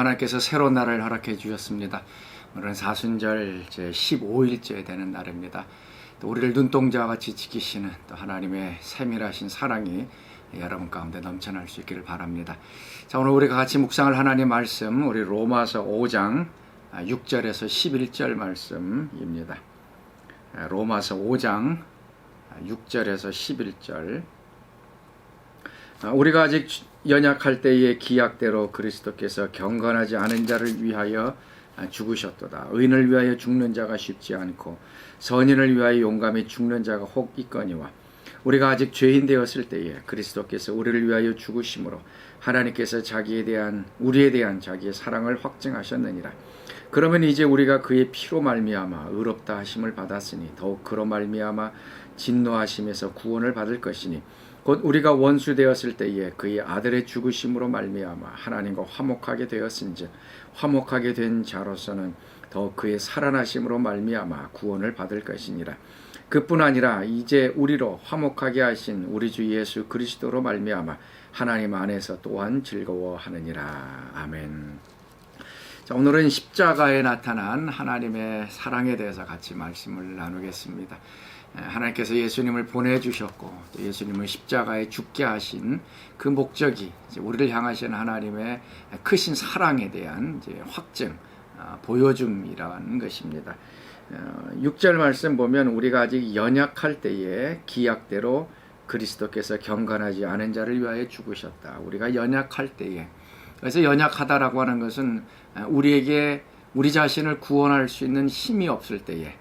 하나님께서 새로운 날을 허락해 주셨습니다. 오늘은 사순절 제 15일째 되는 날입니다. 또 우리를 눈동자와 같이 지키시는 또 하나님의 세밀하신 사랑이 여러분 가운데 넘쳐날 수 있기를 바랍니다. 자, 오늘 우리가 같이 묵상할 하나님의 말씀, 우리 로마서 5장 6절에서 11절 말씀입니다. 로마서 5장 6절에서 11절. 우리가 아직 연약할 때의 기약대로 그리스도께서 경건하지 않은 자를 위하여 죽으셨도다. 의인을 위하여 죽는 자가 쉽지 않고 선인을 위하여 용감히 죽는 자가 혹 있거니와 우리가 아직 죄인 되었을 때에 그리스도께서 우리를 위하여 죽으심으로 하나님께서 우리에 대한 자기의 사랑을 확증하셨느니라. 그러면 이제 우리가 그의 피로 말미암아 의롭다 하심을 받았으니 더욱 그로 말미암아 진노하심에서 구원을 받을 것이니 곧 우리가 원수 되었을 때에 그의 아들의 죽으심으로 말미암아 하나님과 화목하게 되었은즉 화목하게 된 자로서는 더욱 그의 살아나심으로 말미암아 구원을 받을 것이니라. 그뿐 아니라 이제 우리로 화목하게 하신 우리 주 예수 그리스도로 말미암아 하나님 안에서 또한 즐거워하느니라. 아멘. 자, 오늘은 십자가에 나타난 하나님의 사랑에 대해서 같이 말씀을 나누겠습니다. 하나님께서 예수님을 보내주셨고 또 예수님을 십자가에 죽게 하신 그 목적이 우리를 향하신 하나님의 크신 사랑에 대한 확증, 보여줌이라는 것입니다. 6절 말씀 보면 우리가 아직 연약할 때에 기약대로 그리스도께서 경건하지 않은 자를 위하여 죽으셨다. 우리가 연약할 때에, 그래서 연약하다라고 하는 것은 우리에게 우리 자신을 구원할 수 있는 힘이 없을 때에,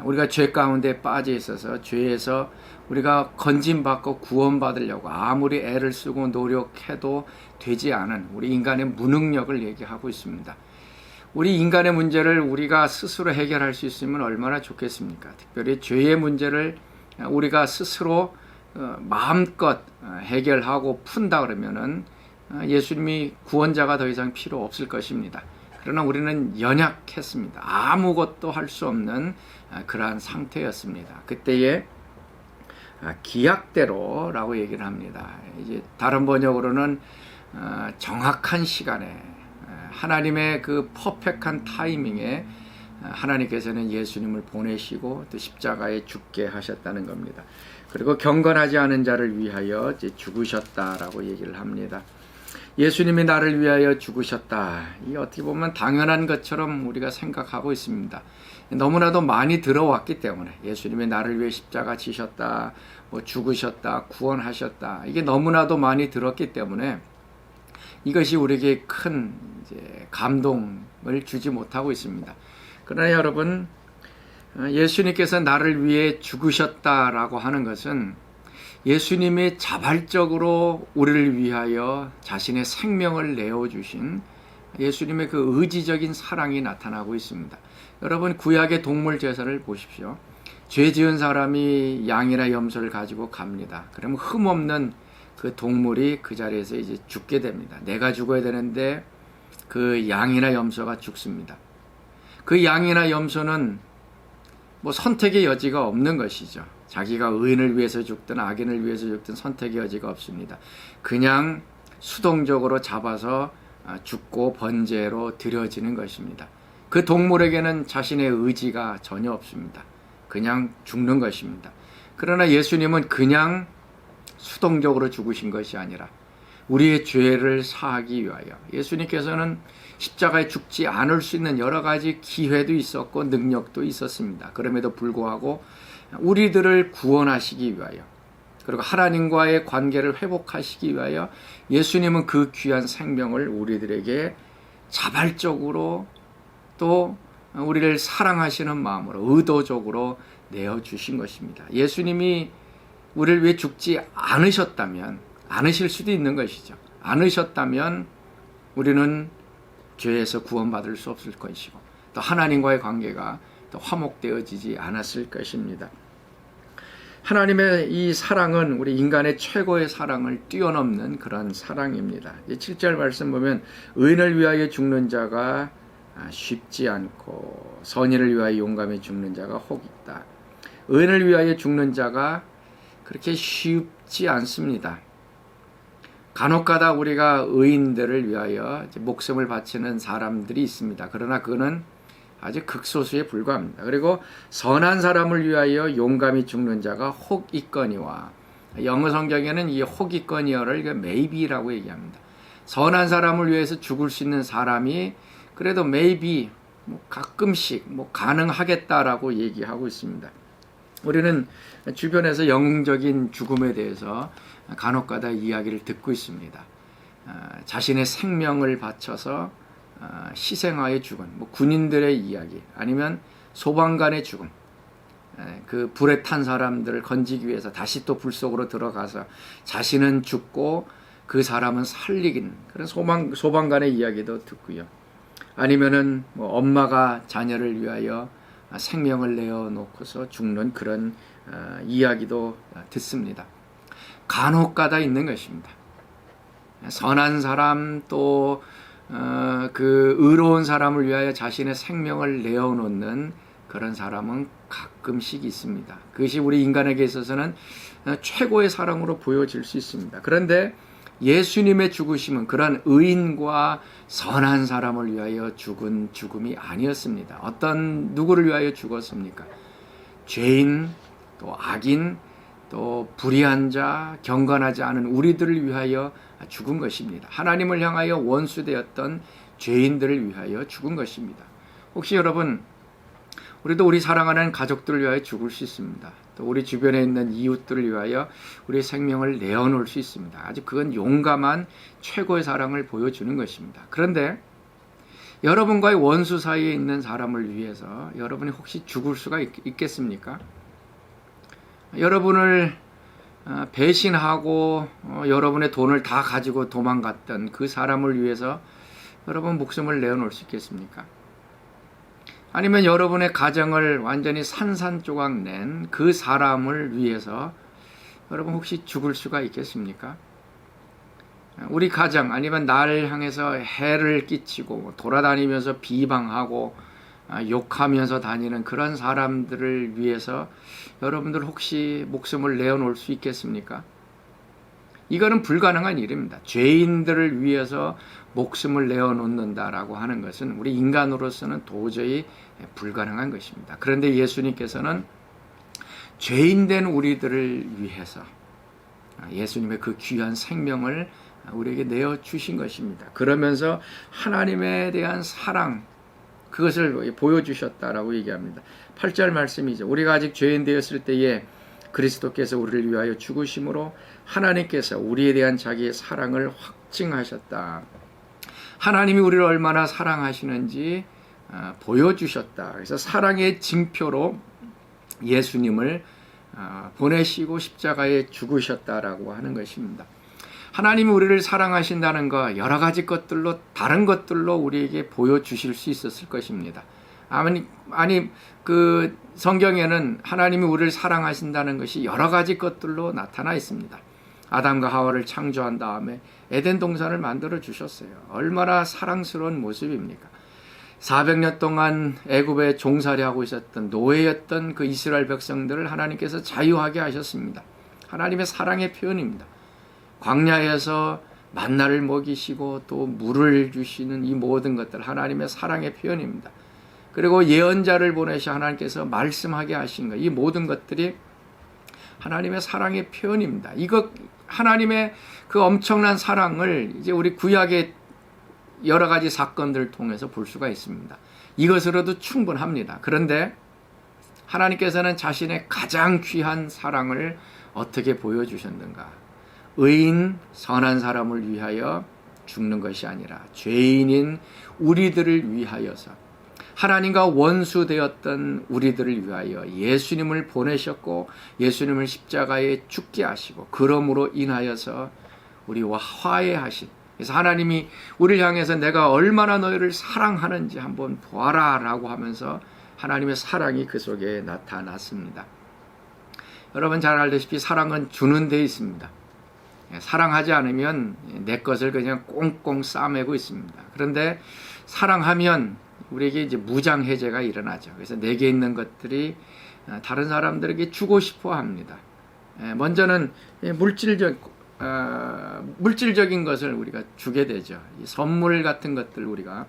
우리가 죄 가운데 빠져 있어서 죄에서 우리가 건진받고 구원받으려고 아무리 애를 쓰고 노력해도 되지 않은 우리 인간의 무능력을 얘기하고 있습니다. 우리 인간의 문제를 우리가 스스로 해결할 수 있으면 얼마나 좋겠습니까? 특별히 죄의 문제를 우리가 스스로 마음껏 해결하고 푼다 그러면은 예수님이 구원자가 더 이상 필요 없을 것입니다. 그러나 우리는 연약했습니다. 아무것도 할 수 없는 그러한 상태였습니다. 그때에 기약대로라고 얘기를 합니다. 이제 다른 번역으로는 정확한 시간에 하나님의 그 퍼펙트한 타이밍에 하나님께서는 예수님을 보내시고 또 십자가에 죽게 하셨다는 겁니다. 그리고 경건하지 않은 자를 위하여 이제 죽으셨다라고 얘기를 합니다. 예수님이 나를 위하여 죽으셨다. 이 어떻게 보면 당연한 것처럼 우리가 생각하고 있습니다. 너무나도 많이 들어왔기 때문에 예수님이 나를 위해 십자가 지셨다, 죽으셨다, 구원하셨다. 이게 너무나도 많이 들었기 때문에 이것이 우리에게 큰 감동을 주지 못하고 있습니다. 그러나 여러분, 예수님께서 나를 위해 죽으셨다라고 하는 것은 예수님이 자발적으로 우리를 위하여 자신의 생명을 내어주신 예수님의 그 의지적인 사랑이 나타나고 있습니다. 여러분, 구약의 동물 제사를 보십시오. 죄 지은 사람이 양이나 염소를 가지고 갑니다. 그러면 흠없는 그 동물이 그 자리에서 이제 죽게 됩니다. 내가 죽어야 되는데 그 양이나 염소가 죽습니다. 그 양이나 염소는 선택의 여지가 없는 것이죠. 자기가 의인을 위해서 죽든 악인을 위해서 죽든 선택의 여지가 없습니다. 그냥 수동적으로 잡아서 죽고 번제로 드려지는 것입니다. 그 동물에게는 자신의 의지가 전혀 없습니다. 그냥 죽는 것입니다. 그러나 예수님은 그냥 수동적으로 죽으신 것이 아니라 우리의 죄를 사하기 위하여 예수님께서는 십자가에 죽지 않을 수 있는 여러 가지 기회도 있었고 능력도 있었습니다. 그럼에도 불구하고 우리들을 구원하시기 위하여 그리고 하나님과의 관계를 회복하시기 위하여 예수님은 그 귀한 생명을 우리들에게 자발적으로 또 우리를 사랑하시는 마음으로 의도적으로 내어주신 것입니다. 예수님이 우리를 위해 죽지 않으셨다면, 않으실 수도 있는 것이죠. 않으셨다면 우리는 죄에서 구원받을 수 없을 것이고 또 하나님과의 관계가 또 화목되어지지 않았을 것입니다. 하나님의 이 사랑은 우리 인간의 최고의 사랑을 뛰어넘는 그런 사랑입니다. 7절 말씀 보면 의인을 위하여 죽는 자가 쉽지 않고 선인을 위하여 용감히 죽는 자가 혹 있다. 의인을 위하여 죽는 자가 그렇게 쉽지 않습니다. 간혹가다 우리가 의인들을 위하여 목숨을 바치는 사람들이 있습니다. 그러나 그거는 아주 극소수에 불과합니다. 그리고 선한 사람을 위하여 용감히 죽는 자가 혹 있거니와, 영어 성경에는 이 혹 있거니어를 maybe라고 얘기합니다. 선한 사람을 위해서 죽을 수 있는 사람이 그래도 maybe 가끔씩 가능하겠다라고 얘기하고 있습니다. 우리는 주변에서 영웅적인 죽음에 대해서 간혹가다 이야기를 듣고 있습니다. 자신의 생명을 바쳐서 희생하여 죽은 군인들의 이야기, 아니면 소방관의 죽음, 그 불에 탄 사람들을 건지기 위해서 다시 또 불 속으로 들어가서 자신은 죽고 그 사람은 살리긴, 그런 소방관의 이야기도 듣고요. 아니면은 엄마가 자녀를 위하여 생명을 내어놓고서 죽는 그런 이야기도 듣습니다. 간혹가다 있는 것입니다. 선한 사람, 또 그 의로운 사람을 위하여 자신의 생명을 내어놓는 그런 사람은 가끔씩 있습니다. 그것이 우리 인간에게 있어서는 최고의 사랑으로 보여질 수 있습니다. 그런데 예수님의 죽으심은 그런 의인과 선한 사람을 위하여 죽은 죽음이 아니었습니다. 어떤 누구를 위하여 죽었습니까? 죄인, 또 악인, 또 불의한 자, 경건하지 않은 우리들을 위하여 죽은 것입니다. 하나님을 향하여 원수되었던 죄인들을 위하여 죽은 것입니다. 혹시 여러분, 우리도 우리 사랑하는 가족들을 위하여 죽을 수 있습니다. 또 우리 주변에 있는 이웃들을 위하여 우리의 생명을 내어놓을 수 있습니다. 아주 그건 용감한 최고의 사랑을 보여주는 것입니다. 그런데 여러분과의 원수 사이에 있는 사람을 위해서 여러분이 혹시 죽을 수가 있겠습니까? 여러분을 배신하고 여러분의 돈을 다 가지고 도망갔던 그 사람을 위해서 여러분 목숨을 내어놓을 수 있겠습니까? 아니면 여러분의 가정을 완전히 산산조각 낸 그 사람을 위해서 여러분 혹시 죽을 수가 있겠습니까? 우리 가정, 아니면 나를 향해서 해를 끼치고 돌아다니면서 비방하고 욕하면서 다니는 그런 사람들을 위해서 여러분들 혹시 목숨을 내어놓을 수 있겠습니까? 이거는 불가능한 일입니다. 죄인들을 위해서 목숨을 내어놓는다라고 하는 것은 우리 인간으로서는 도저히 불가능한 것입니다. 그런데 예수님께서는 죄인된 우리들을 위해서 예수님의 그 귀한 생명을 우리에게 내어주신 것입니다. 그러면서 하나님에 대한 사랑, 그것을 보여주셨다라고 얘기합니다. 8절 말씀이죠. 우리가 아직 죄인 되었을 때에 그리스도께서 우리를 위하여 죽으심으로 하나님께서 우리에 대한 자기의 사랑을 확증하셨다. 하나님이 우리를 얼마나 사랑하시는지 보여주셨다. 그래서 사랑의 징표로 예수님을 보내시고 십자가에 죽으셨다라고 하는 것입니다. 하나님이 우리를 사랑하신다는 것, 여러 가지 것들로, 다른 것들로 우리에게 보여주실 수 있었을 것입니다. 아니, 그 성경에는 하나님이 우리를 사랑하신다는 것이 여러 가지 것들로 나타나 있습니다. 아담과 하와를 창조한 다음에 에덴 동산을 만들어 주셨어요. 얼마나 사랑스러운 모습입니까? 400년 동안 애굽에 종살이하고 있었던 노예였던 그 이스라엘 백성들을 하나님께서 자유하게 하셨습니다. 하나님의 사랑의 표현입니다. 광야에서 만나를 먹이시고 또 물을 주시는 이 모든 것들 하나님의 사랑의 표현입니다. 그리고 예언자를 보내셔 하나님께서 말씀하게 하신 것, 이 모든 것들이 하나님의 사랑의 표현입니다. 이거 하나님의 그 엄청난 사랑을 이제 우리 구약의 여러 가지 사건들을 통해서 볼 수가 있습니다. 이것으로도 충분합니다. 그런데 하나님께서는 자신의 가장 귀한 사랑을 어떻게 보여주셨는가? 의인, 선한 사람을 위하여 죽는 것이 아니라 죄인인 우리들을 위하여서, 하나님과 원수되었던 우리들을 위하여 예수님을 보내셨고 예수님을 십자가에 죽게 하시고 그러므로 인하여서 우리와 화해하신, 그래서 하나님이 우리를 향해서 내가 얼마나 너희를 사랑하는지 한번 보아라 라고 하면서 하나님의 사랑이 그 속에 나타났습니다. 여러분 잘 알다시피 사랑은 주는 데 있습니다. 사랑하지 않으면 내 것을 그냥 꽁꽁 싸매고 있습니다. 그런데 사랑하면 우리에게 이제 무장해제가 일어나죠. 그래서 내게 있는 것들이 다른 사람들에게 주고 싶어 합니다. 먼저는 물질적 물질적인 것을 우리가 주게 되죠. 이 선물 같은 것들 우리가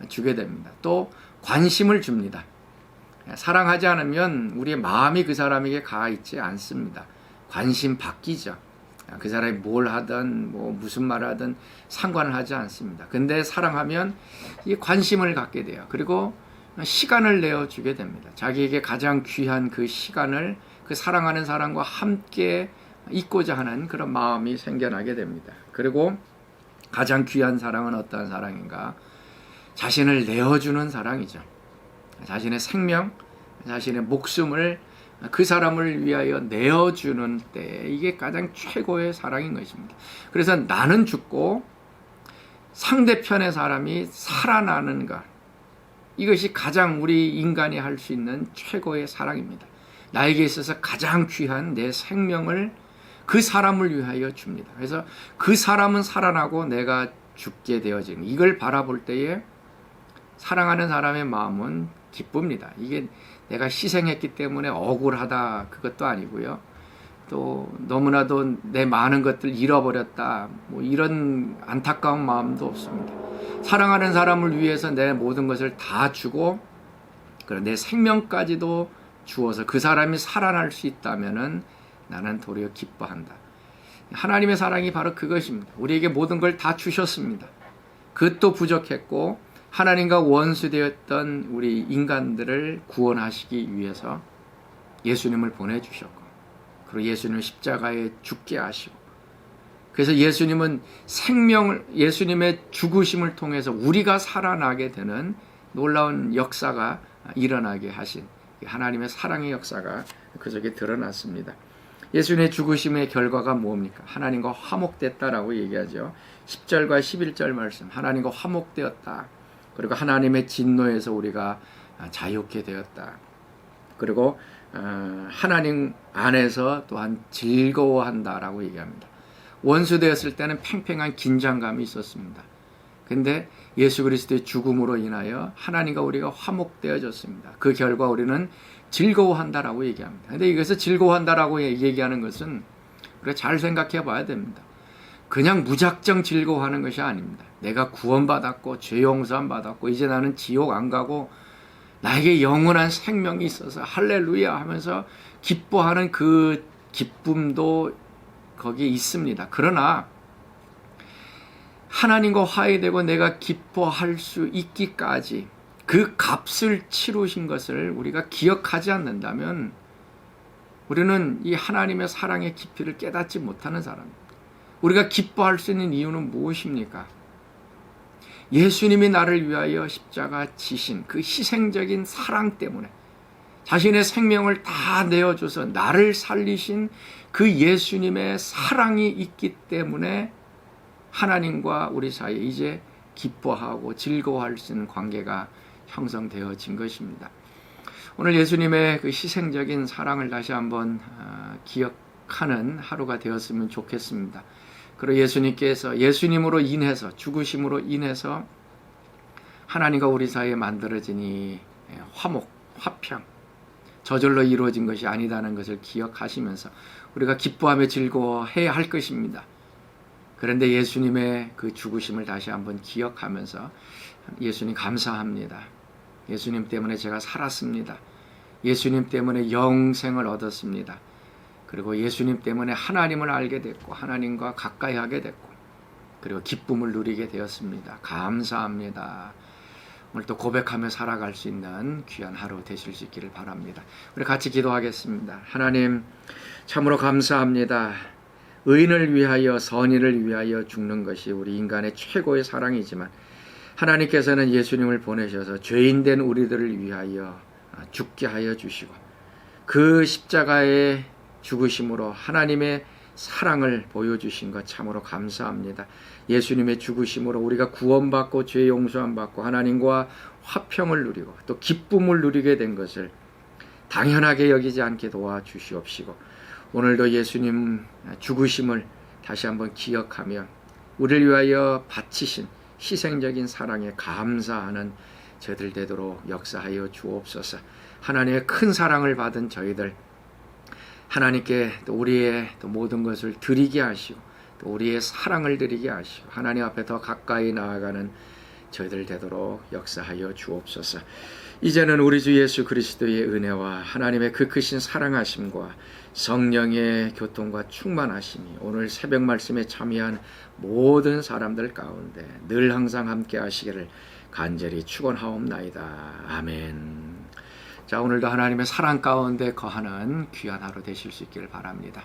주게 됩니다. 또 관심을 줍니다. 사랑하지 않으면 우리의 마음이 그 사람에게 가 있지 않습니다. 관심 바뀌죠. 그 사람이 뭘 하든 뭐 무슨 말을 하든 상관을 하지 않습니다. 근데 사랑하면 이 관심을 갖게 돼요. 그리고 시간을 내어주게 됩니다. 자기에게 가장 귀한 그 시간을 그 사랑하는 사람과 함께 있고자 하는 그런 마음이 생겨나게 됩니다. 그리고 가장 귀한 사랑은 어떠한 사랑인가? 자신을 내어주는 사랑이죠. 자신의 생명, 자신의 목숨을 그 사람을 위하여 내어주는 때 이게 가장 최고의 사랑인 것입니다. 그래서 나는 죽고 상대편의 사람이 살아나는 것, 이것이 가장 우리 인간이 할 수 있는 최고의 사랑입니다. 나에게 있어서 가장 귀한 내 생명을 그 사람을 위하여 줍니다. 그래서 그 사람은 살아나고 내가 죽게 되어지는, 이걸 바라볼 때에 사랑하는 사람의 마음은 기쁩니다. 이게 내가 희생했기 때문에 억울하다, 그것도 아니고요. 또 너무나도 내 많은 것들 잃어버렸다, 뭐 이런 안타까운 마음도 없습니다. 사랑하는 사람을 위해서 내 모든 것을 다 주고 내 생명까지도 주어서 그 사람이 살아날 수 있다면은 나는 도리어 기뻐한다. 하나님의 사랑이 바로 그것입니다. 우리에게 모든 걸 다 주셨습니다. 그것도 부족했고 하나님과 원수되었던 우리 인간들을 구원하시기 위해서 예수님을 보내주셨고, 그리고 예수님을 십자가에 죽게 하시고, 그래서 예수님은 예수님의 죽으심을 통해서 우리가 살아나게 되는 놀라운 역사가 일어나게 하신 하나님의 사랑의 역사가 그 속에 드러났습니다. 예수님의 죽으심의 결과가 뭡니까? 하나님과 화목됐다라고 얘기하죠. 10절과 11절 말씀, 하나님과 화목되었다. 그리고 하나님의 진노에서 우리가 자유케 되었다. 그리고 하나님 안에서 또한 즐거워한다라고 얘기합니다. 원수되었을 때는 팽팽한 긴장감이 있었습니다. 근데 예수 그리스도의 죽음으로 인하여 하나님과 우리가 화목되어졌습니다. 그 결과 우리는 즐거워한다라고 얘기합니다. 근데 이것을 즐거워한다라고 얘기하는 것은 우리가 잘 생각해 봐야 됩니다. 그냥 무작정 즐거워하는 것이 아닙니다. 내가 구원받았고 죄 용서함 받았고 이제 나는 지옥 안 가고 나에게 영원한 생명이 있어서 할렐루야 하면서 기뻐하는 그 기쁨도 거기에 있습니다. 그러나 하나님과 화해되고 내가 기뻐할 수 있기까지 그 값을 치르신 것을 우리가 기억하지 않는다면 우리는 이 하나님의 사랑의 깊이를 깨닫지 못하는 사람입니다. 우리가 기뻐할 수 있는 이유는 무엇입니까? 예수님이 나를 위하여 십자가 지신 그 희생적인 사랑 때문에, 자신의 생명을 다 내어줘서 나를 살리신 그 예수님의 사랑이 있기 때문에 하나님과 우리 사이에 이제 기뻐하고 즐거워할 수 있는 관계가 형성되어진 것입니다. 오늘 예수님의 그 희생적인 사랑을 다시 한번 기억하는 하루가 되었으면 좋겠습니다. 그리고 예수님께서 예수님으로 인해서, 죽으심으로 인해서 하나님과 우리 사이에 만들어진 이 화목, 화평, 저절로 이루어진 것이 아니다는 것을 기억하시면서 우리가 기뻐하며 즐거워해야 할 것입니다. 그런데 예수님의 그 죽으심을 다시 한번 기억하면서 예수님 감사합니다. 예수님 때문에 제가 살았습니다. 예수님 때문에 영생을 얻었습니다. 그리고 예수님 때문에 하나님을 알게 됐고 하나님과 가까이 하게 됐고 그리고 기쁨을 누리게 되었습니다. 감사합니다. 오늘 또 고백하며 살아갈 수 있는 귀한 하루 되실 수 있기를 바랍니다. 우리 같이 기도하겠습니다. 하나님 참으로 감사합니다. 의인을 위하여 선인을 위하여 죽는 것이 우리 인간의 최고의 사랑이지만 하나님께서는 예수님을 보내셔서 죄인된 우리들을 위하여 죽게 하여 주시고 그 십자가의 죽으심으로 하나님의 사랑을 보여주신 것 참으로 감사합니다. 예수님의 죽으심으로 우리가 구원받고 죄 용서함 받고 하나님과 화평을 누리고 또 기쁨을 누리게 된 것을 당연하게 여기지 않게 도와주시옵시고 오늘도 예수님 죽으심을 다시 한번 기억하며 우리를 위하여 바치신 희생적인 사랑에 감사하는 저희들 되도록 역사하여 주옵소서. 하나님의 큰 사랑을 받은 저희들 하나님께 또 우리의 또 모든 것을 드리게 하시고 또 우리의 사랑을 드리게 하시고 하나님 앞에 더 가까이 나아가는 저희들 되도록 역사하여 주옵소서. 이제는 우리 주 예수 그리스도의 은혜와 하나님의 그 크신 사랑하심과 성령의 교통과 충만하심이 오늘 새벽 말씀에 참여한 모든 사람들 가운데 늘 항상 함께 하시기를 간절히 축원하옵나이다. 아멘. 자, 오늘도 하나님의 사랑 가운데 거하는 귀한 하루 되실 수 있기를 바랍니다.